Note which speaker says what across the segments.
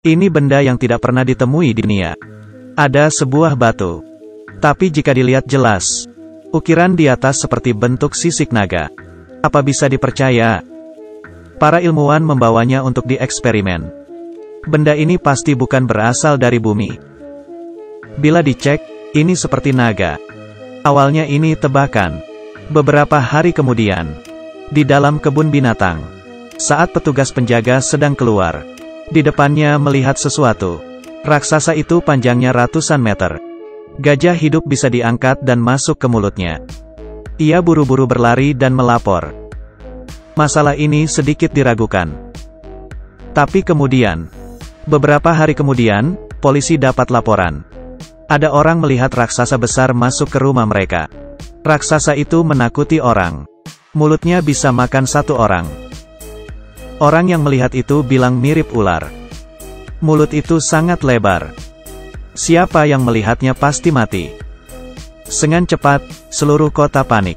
Speaker 1: Ini benda yang tidak pernah ditemui di dunia. Ada sebuah batu. Tapi jika dilihat jelas, ukiran di atas seperti bentuk sisik naga. Apa bisa dipercaya? Para ilmuwan membawanya untuk dieksperimen. Benda ini pasti bukan berasal dari bumi. Bila dicek, ini seperti naga. Awalnya ini tebakan. Beberapa hari kemudian, di dalam kebun binatang, saat petugas penjaga sedang keluar, di depannya melihat sesuatu. Raksasa itu panjangnya ratusan meter. Gajah hidup bisa diangkat dan masuk ke mulutnya. Ia buru-buru berlari dan melapor. Masalah ini sedikit diragukan. Tapi kemudian, beberapa hari kemudian, polisi dapat laporan. Ada orang melihat raksasa besar masuk ke rumah mereka. Raksasa itu menakuti orang. Mulutnya bisa makan satu orang. Orang yang melihat itu bilang mirip ular. Mulut itu sangat lebar. Siapa yang melihatnya pasti mati. Dengan cepat, seluruh kota panik.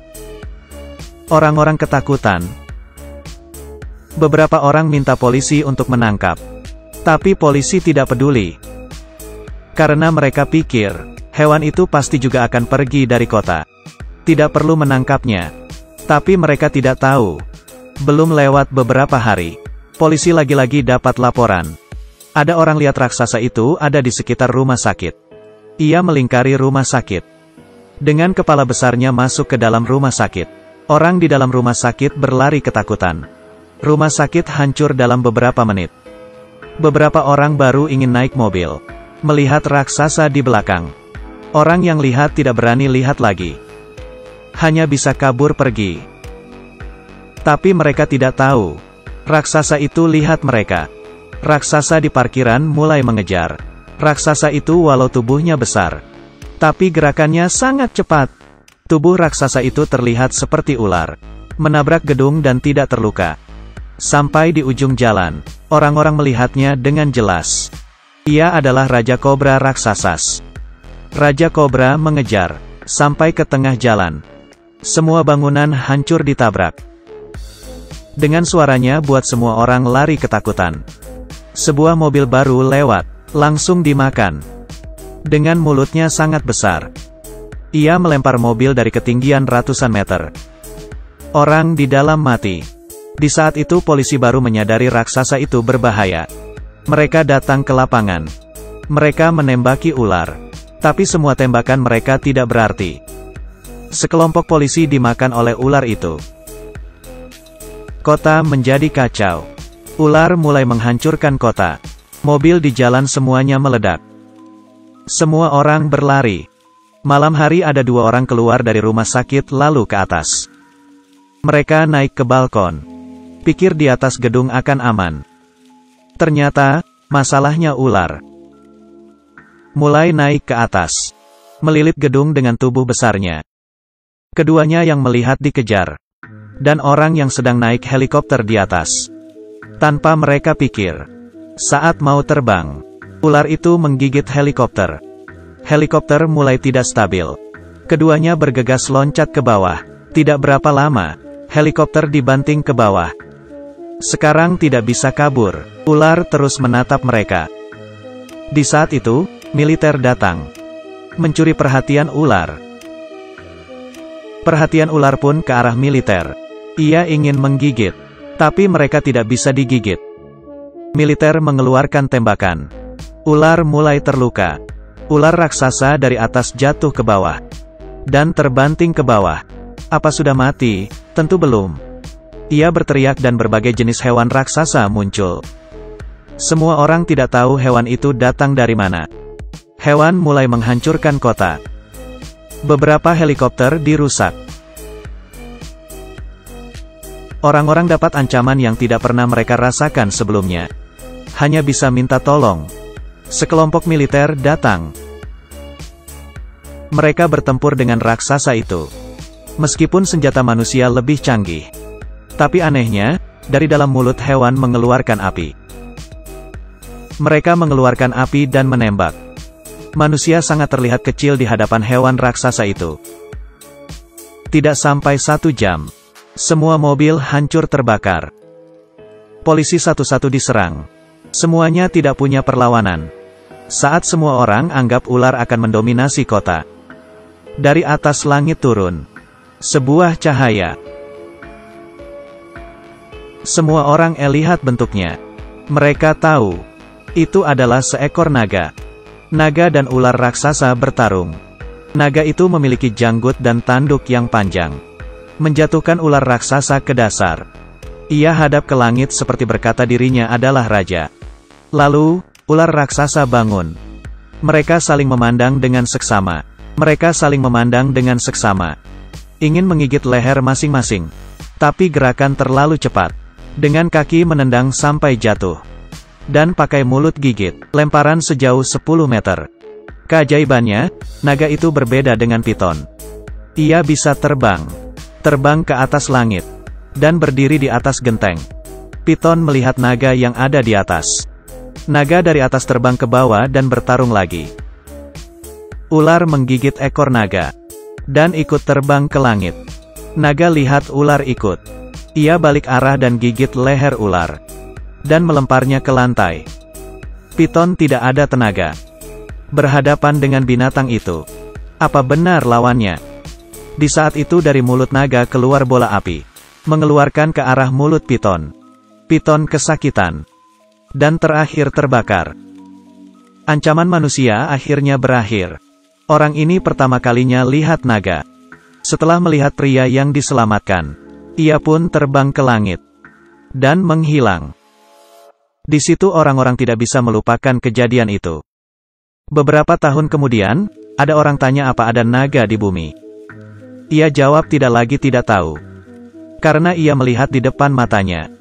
Speaker 1: Orang-orang ketakutan. Beberapa orang minta polisi untuk menangkap. Tapi polisi tidak peduli. Karena mereka pikir, hewan itu pasti juga akan pergi dari kota. Tidak perlu menangkapnya. Tapi mereka tidak tahu. Belum lewat beberapa hari, polisi lagi-lagi dapat laporan. Ada orang lihat raksasa itu ada di sekitar rumah sakit. Ia melingkari rumah sakit. Dengan kepala besarnya masuk ke dalam rumah sakit. Orang di dalam rumah sakit berlari ketakutan. Rumah sakit hancur dalam beberapa menit. Beberapa orang baru ingin naik mobil. Melihat raksasa di belakang. Orang yang lihat tidak berani lihat lagi. Hanya bisa kabur pergi. Tapi mereka tidak tahu. Raksasa itu lihat mereka. Raksasa di parkiran mulai mengejar. Raksasa itu walau tubuhnya besar, tapi gerakannya sangat cepat. Tubuh raksasa itu terlihat seperti ular. Menabrak gedung dan tidak terluka. Sampai di ujung jalan, orang-orang melihatnya dengan jelas. Ia adalah Raja Kobra raksasa. Raja Kobra mengejar, sampai ke tengah jalan. Semua bangunan hancur ditabrak. Dengan suaranya buat semua orang lari ketakutan. Sebuah mobil baru lewat, langsung dimakan. Dengan mulutnya sangat besar. Ia melempar mobil dari ketinggian ratusan meter. Orang di dalam mati. Di saat itu polisi baru menyadari raksasa itu berbahaya. Mereka datang ke lapangan. Mereka menembaki ular. Tapi semua tembakan mereka tidak berarti. Sekelompok polisi dimakan oleh ular itu. Kota menjadi kacau. Ular mulai menghancurkan kota. Mobil di jalan semuanya meledak. Semua orang berlari. Malam hari ada dua orang keluar dari rumah sakit lalu ke atas. Mereka naik ke balkon. Pikir di atas gedung akan aman. Ternyata, masalahnya ular. Mulai naik ke atas. Melilit gedung dengan tubuh besarnya. Keduanya yang melihat dikejar. Dan orang yang sedang naik helikopter di atas. Tanpa mereka pikir. Saat mau terbang, ular itu menggigit helikopter. Helikopter mulai tidak stabil. Keduanya bergegas loncat ke bawah. Tidak berapa lama, helikopter dibanting ke bawah. Sekarang tidak bisa kabur. Ular terus menatap mereka. Di saat itu, militer datang. Mencuri perhatian ular. Perhatian ular pun ke arah militer. Ia ingin menggigit. Tapi mereka tidak bisa digigit. Militer mengeluarkan tembakan. Ular mulai terluka. Ular raksasa dari atas jatuh ke bawah. Dan terbanting ke bawah. Apa sudah mati? Tentu belum. Ia berteriak dan berbagai jenis hewan raksasa muncul. Semua orang tidak tahu hewan itu datang dari mana. Hewan mulai menghancurkan kota. Beberapa helikopter dirusak. Orang-orang dapat ancaman yang tidak pernah mereka rasakan sebelumnya. Hanya bisa minta tolong. Sekelompok militer datang. Mereka bertempur dengan raksasa itu. Meskipun senjata manusia lebih canggih. Tapi anehnya, dari dalam mulut hewan mengeluarkan api. Mereka mengeluarkan api dan menembak. Manusia sangat terlihat kecil di hadapan hewan raksasa itu. Tidak sampai 1 jam. Semua mobil hancur terbakar. Polisi satu-satu diserang. Semuanya tidak punya perlawanan. Saat semua orang anggap ular akan mendominasi kota, dari atas langit turun sebuah cahaya. Semua orang lihat bentuknya. Mereka tahu itu adalah seekor naga. Naga dan ular raksasa bertarung. Naga itu memiliki janggut dan tanduk yang panjang, menjatuhkan ular raksasa ke dasar. Ia hadap ke langit seperti berkata dirinya adalah raja. Lalu, ular raksasa bangun. Mereka saling memandang dengan seksama. Mereka saling memandang dengan seksama. Ingin menggigit leher masing-masing. Tapi gerakan terlalu cepat. Dengan kaki menendang sampai jatuh. Dan pakai mulut gigit, lemparan sejauh 10 meter. Keajaibannya, naga itu berbeda dengan piton. Ia bisa terbang ke atas langit, dan berdiri di atas genteng. Piton melihat naga yang ada di atas. Naga dari atas terbang ke bawah dan bertarung lagi. Ular menggigit ekor naga, dan ikut terbang ke langit. Naga lihat ular ikut. Ia balik arah dan gigit leher ular, dan melemparnya ke lantai. Piton tidak ada tenaga. Berhadapan dengan binatang itu. Apa benar lawannya? Di saat itu dari mulut naga keluar bola api, mengeluarkan ke arah mulut piton. Piton kesakitan, dan terakhir terbakar. Ancaman manusia akhirnya berakhir. Orang ini pertama kalinya lihat naga. Setelah melihat pria yang diselamatkan, ia pun terbang ke langit, dan menghilang. Di situ orang-orang tidak bisa melupakan kejadian itu. Beberapa tahun kemudian, ada orang tanya apa ada naga di bumi. Ia jawab tidak lagi tidak tahu. Karena ia melihat di depan matanya.